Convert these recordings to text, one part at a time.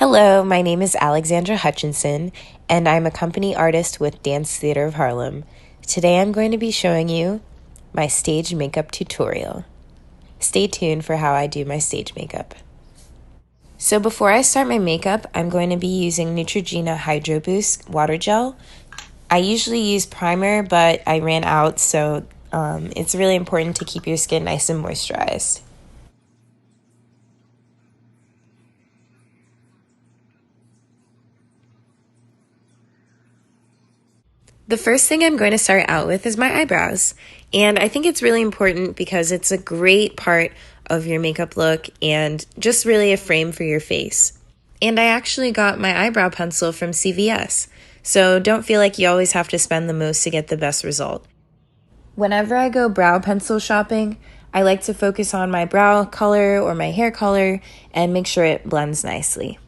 Hello, my name is Alexandra Hutchinson, and I'm a company artist with Dance Theater of Harlem. Today I'm going to be showing you my stage makeup tutorial. Stay tuned for how I do my stage makeup. So before I start my makeup, I'm going to be using Neutrogena Hydro Boost Water Gel. I usually use primer, but I ran out, so it's really important to keep your skin nice and moisturized. The first thing I'm going to start out with is my eyebrows. And I think it's really important because it's a great part of your makeup look and just really a frame for your face. And I actually got my eyebrow pencil from CVS, so don't feel like you always have to spend the most to get the best result. Whenever I go brow pencil shopping, I like to focus on my brow color or my hair color and make sure it blends nicely.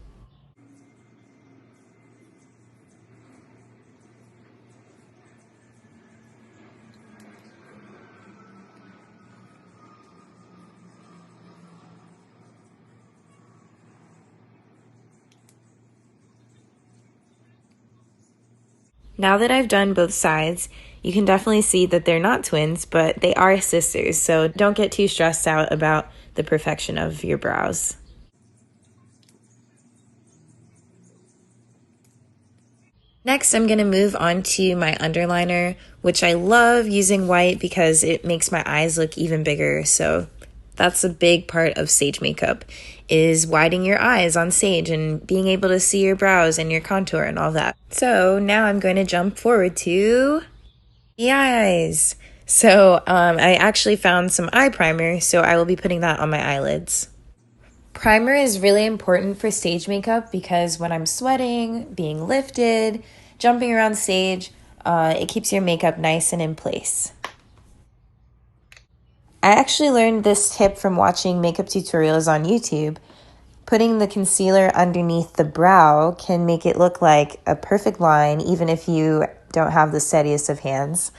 Now that I've done both sides, you can definitely see that they're not twins, but they are sisters, so don't get too stressed out about the perfection of your brows. Next, I'm going to move on to my underliner, which I love using white because it makes my eyes look even bigger, so that's a big part of stage makeup, is widening your eyes on stage and being able to see your brows and your contour and all that. So now I'm going to jump forward to the eyes. So I actually found some eye primer, so I will be putting that on my eyelids. Primer is really important for stage makeup because when I'm sweating, being lifted, jumping around stage, it keeps your makeup nice and in place. I actually learned this tip from watching makeup tutorials on YouTube. Putting the concealer underneath the brow can make it look like a perfect line even if you don't have the steadiest of hands.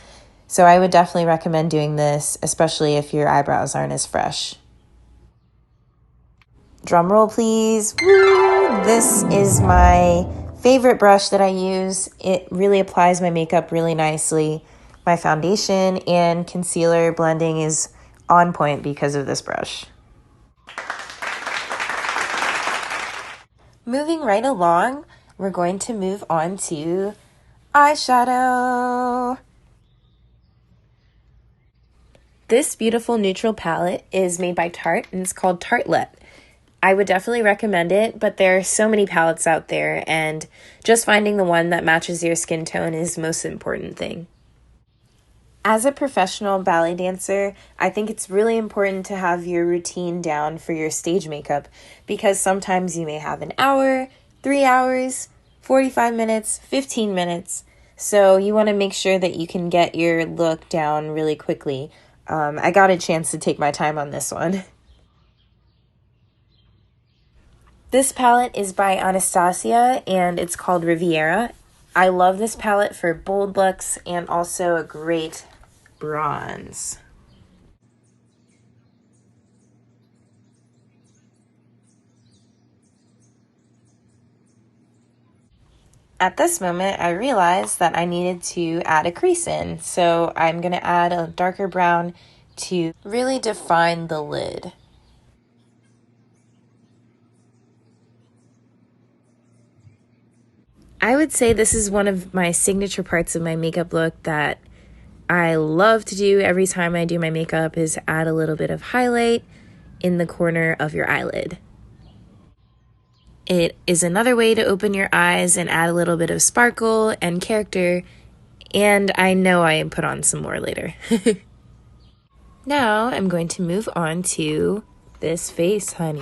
So I would definitely recommend doing this, especially if your eyebrows aren't as fresh. Drum roll, please. Woo! This is my favorite brush that I use. It really applies my makeup really nicely. My foundation and concealer blending is on point because of this brush. Moving right along, we're going to move on to eyeshadow. This beautiful neutral palette is made by Tarte and it's called Tartelette. I would definitely recommend it, but there are so many palettes out there and just finding the one that matches your skin tone is the most important thing. As a professional ballet dancer, I think it's really important to have your routine down for your stage makeup because sometimes you may have an hour, 3 hours, 45 minutes, 15 minutes. So you want to make sure that you can get your look down really quickly. I got a chance to take my time on this one. This palette is by Anastasia and it's called Riviera. I love this palette for bold looks and also a great bronze. At this moment, I realized that I needed to add a crease in, so I'm going to add a darker brown to really define the lid. I would say this is one of my signature parts of my makeup look that I love to do every time I do my makeup is add a little bit of highlight in the corner of your eyelid. It is another way to open your eyes and add a little bit of sparkle and character, and I know I put on some more later. Now I'm going to move on to this face, honey.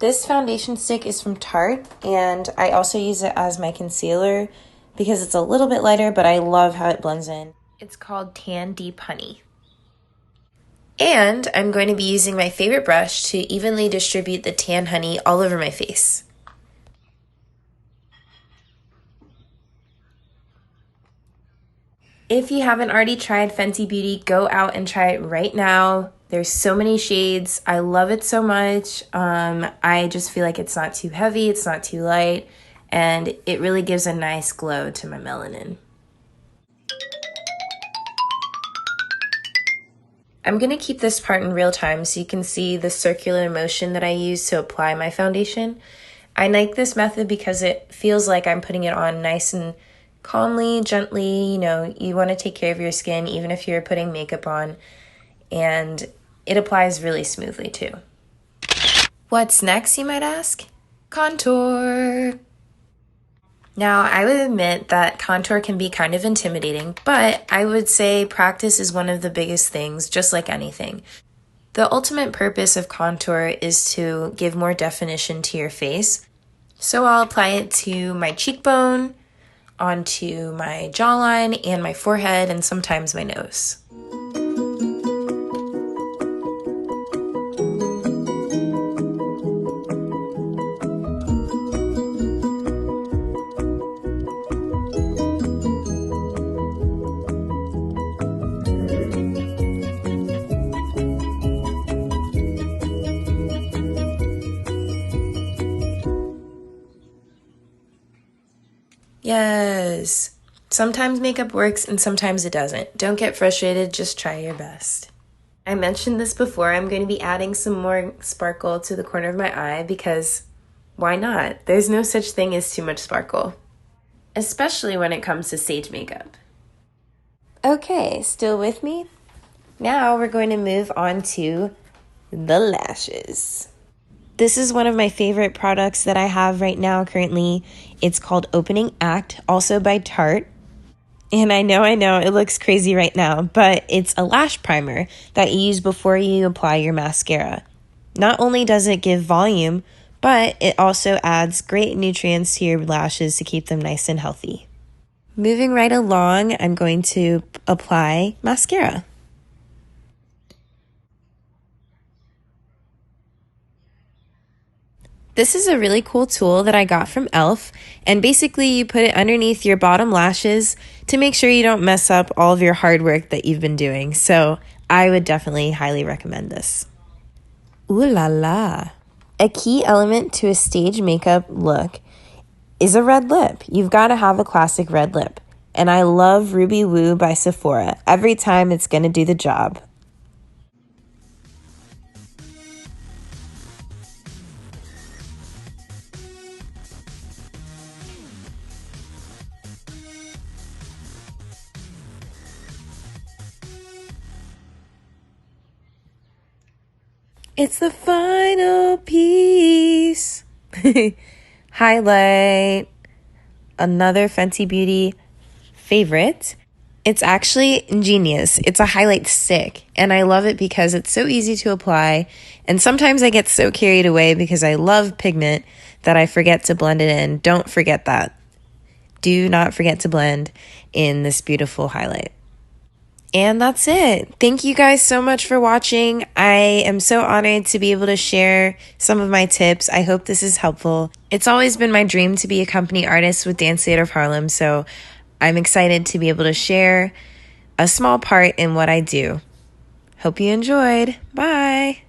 This foundation stick is from Tarte, and I also use it as my concealer because it's a little bit lighter, but I love how it blends in. It's called Tan Deep Honey. And I'm going to be using my favorite brush to evenly distribute the tan honey all over my face. If you haven't already tried Fenty Beauty, go out and try it right now. There's so many shades. I love it so much. I just feel like it's not too heavy, it's not too light, and it really gives a nice glow to my melanin. I'm going to keep this part in real time so you can see the circular motion that I use to apply my foundation. I like this method because it feels like I'm putting it on nice and calmly, gently. You know, you want to take care of your skin even if you're putting makeup on, and it applies really smoothly too. What's next, you might ask? Contour. Now, I would admit that contour can be kind of intimidating, but I would say practice is one of the biggest things, just like anything. The ultimate purpose of contour is to give more definition to your face. So I'll apply it to my cheekbone, onto my jawline and my forehead, and sometimes my nose. Yes. Sometimes makeup works and sometimes it doesn't. Don't get frustrated, just try your best. I mentioned this before, I'm going to be adding some more sparkle to the corner of my eye because why not? There's no such thing as too much sparkle, especially when it comes to stage makeup. Okay, still with me? Now we're going to move on to the lashes. This is one of my favorite products that I have right now currently. It's called Opening Act, also by Tarte. And I know, it looks crazy right now, but it's a lash primer that you use before you apply your mascara. Not only does it give volume, but it also adds great nutrients to your lashes to keep them nice and healthy. Moving right along, I'm going to apply mascara. This is a really cool tool that I got from e.l.f. and basically you put it underneath your bottom lashes to make sure you don't mess up all of your hard work that you've been doing. So I would definitely highly recommend this. Ooh la la. A key element to a stage makeup look is a red lip. You've got to have a classic red lip. And I love Ruby Woo by Sephora. Every time it's going to do the job. It's the final piece. Highlight. Another Fenty Beauty favorite. It's actually ingenious. It's a highlight stick, and I love it because it's so easy to apply. And sometimes I get so carried away because I love pigment that I forget to blend it in. Don't forget that. Do not forget to blend in this beautiful highlight. And that's it. Thank you guys so much for watching. I am so honored to be able to share some of my tips. I hope this is helpful. It's always been my dream to be a company artist with Dance Theater of Harlem, so I'm excited to be able to share a small part in what I do. Hope you enjoyed. Bye.